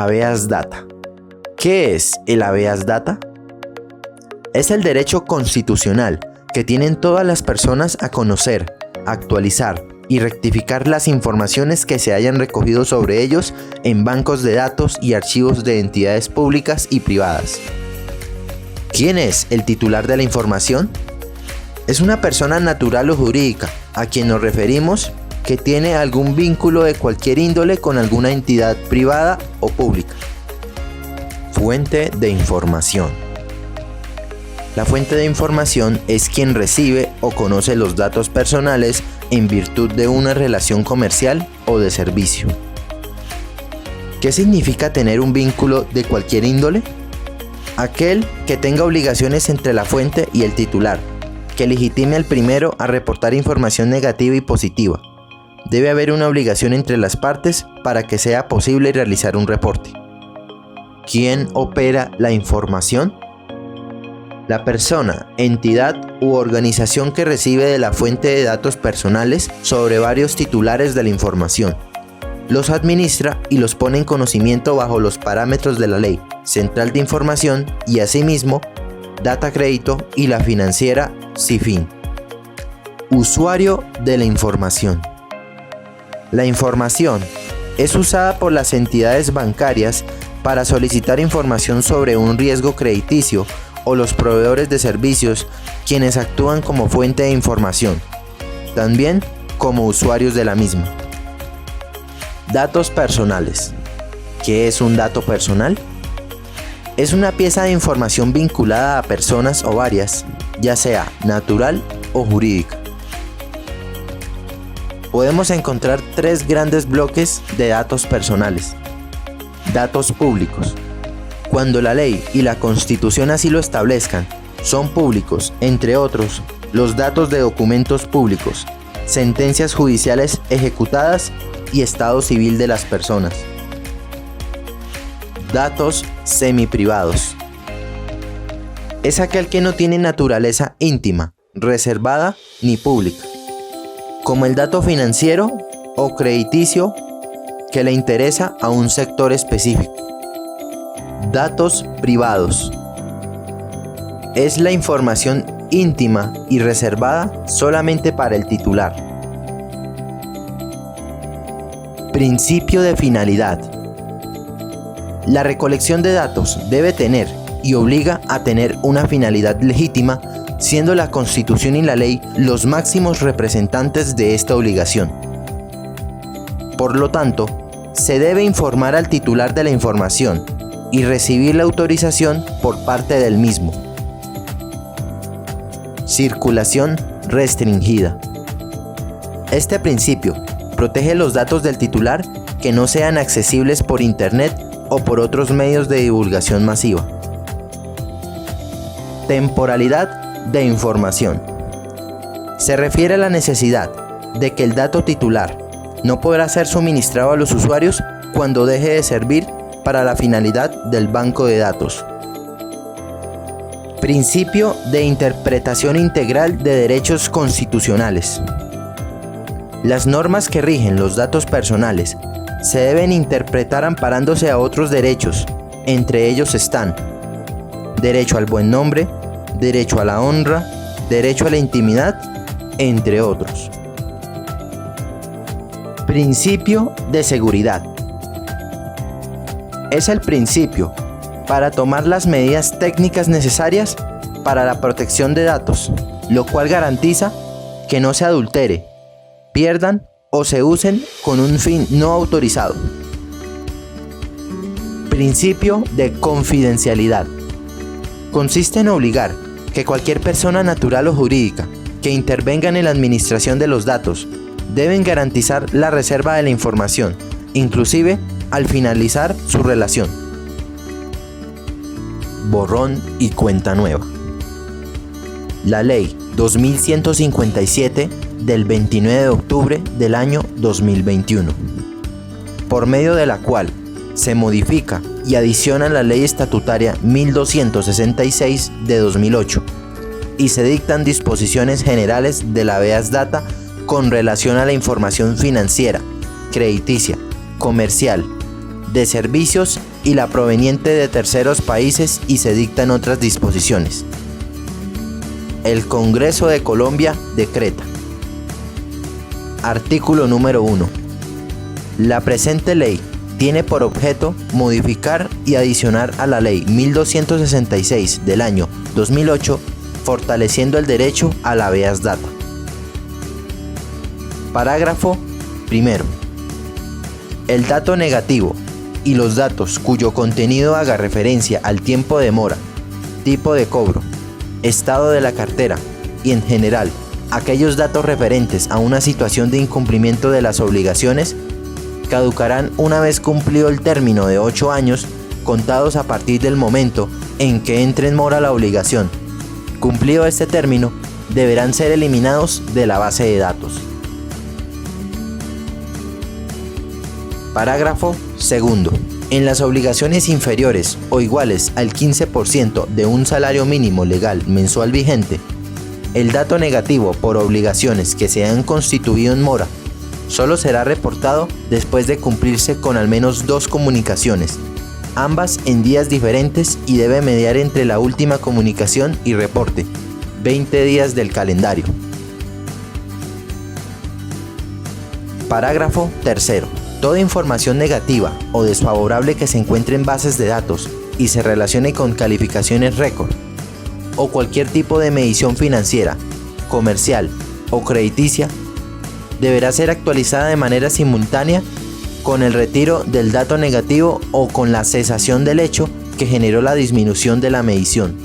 Habeas data. ¿Qué es el habeas data? Es el derecho constitucional que tienen todas las personas a conocer, actualizar y rectificar las informaciones que se hayan recogido sobre ellos en bancos de datos y archivos de entidades públicas y privadas. ¿Quién es el titular de la información? Es una persona natural o jurídica a quien nos referimos que tiene algún vínculo de cualquier índole con alguna entidad privada o pública. Fuente de información. La fuente de información es quien recibe o conoce los datos personales en virtud de una relación comercial o de servicio. ¿Qué significa tener un vínculo de cualquier índole? Aquel que tenga obligaciones entre la fuente y el titular, que legitime al primero a reportar información negativa y positiva. Debe haber una obligación entre las partes para que sea posible realizar un reporte. ¿Quién opera la información? La persona, entidad u organización que recibe de la fuente de datos personales sobre varios titulares de la información. Los administra y los pone en conocimiento bajo los parámetros de la Ley Central de Información y asimismo Data Crédito y la financiera SIFIN. Usuario de la información. La información es usada por las entidades bancarias para solicitar información sobre un riesgo crediticio o los proveedores de servicios, quienes actúan como fuente de información, también como usuarios de la misma. Datos personales. ¿Qué es un dato personal? Es una pieza de información vinculada a personas o varias, ya sea natural o jurídica. Podemos encontrar tres grandes bloques de datos personales. Datos públicos. Cuando la ley y la Constitución así lo establezcan, son públicos, entre otros, los datos de documentos públicos, sentencias judiciales ejecutadas y estado civil de las personas. Datos semiprivados. Es aquel que no tiene naturaleza íntima, reservada ni pública, como el dato financiero o crediticio que le interesa a un sector específico. Datos privados. Es la información íntima y reservada solamente para el titular. Principio de finalidad. La recolección de datos debe tener y obliga a tener una finalidad legítima, siendo la Constitución y la ley los máximos representantes de esta obligación. Por lo tanto, se debe informar al titular de la información y recibir la autorización por parte del mismo. Circulación restringida. Este principio protege los datos del titular que no sean accesibles por Internet o por otros medios de divulgación masiva. Temporalidad de información. Se refiere a la necesidad de que el dato titular no podrá ser suministrado a los usuarios cuando deje de servir para la finalidad del banco de datos. Principio de interpretación integral de derechos constitucionales. Las normas que rigen los datos personales se deben interpretar amparándose a otros derechos. Entre ellos están derecho al buen nombre, derecho a la honra, derecho a la intimidad, entre otros. Principio de seguridad. Es el principio para tomar las medidas técnicas necesarias para la protección de datos, lo cual garantiza que no se adultere, pierdan o se usen con un fin no autorizado. Principio de confidencialidad. Consiste en obligar que cualquier persona natural o jurídica que intervenga en la administración de los datos deben garantizar la reserva de la información, inclusive al finalizar su relación. Borrón y cuenta nueva. La Ley 2157 del 29 de octubre del año 2021, por medio de la cual se modifica y adiciona la Ley Estatutaria 1266 de 2008 y se dictan disposiciones generales de la habeas data con relación a la información financiera, crediticia, comercial, de servicios y la proveniente de terceros países y se dictan otras disposiciones. El Congreso de Colombia decreta. Artículo número 1. La presente ley tiene por objeto modificar y adicionar a la Ley 1266 del año 2008, fortaleciendo el derecho a la habeas data. Parágrafo primero. El dato negativo y los datos cuyo contenido haga referencia al tiempo de mora, tipo de cobro, estado de la cartera y en general aquellos datos referentes a una situación de incumplimiento de las obligaciones caducarán una vez cumplido el término de 8 años contados a partir del momento en que entre en mora la obligación. Cumplido este término, deberán ser eliminados de la base de datos. Parágrafo segundo. En las obligaciones inferiores o iguales al 15% de un salario mínimo legal mensual vigente, el dato negativo por obligaciones que se han constituido en mora solo será reportado después de cumplirse con al menos 2 comunicaciones, ambas en días diferentes, y debe mediar entre la última comunicación y reporte 20 días del calendario. Parágrafo tercero. Toda información negativa o desfavorable que se encuentre en bases de datos y se relacione con calificaciones récord o cualquier tipo de medición financiera, comercial o crediticia deberá ser actualizada de manera simultánea con el retiro del dato negativo o con la cesación del hecho que generó la disminución de la medición.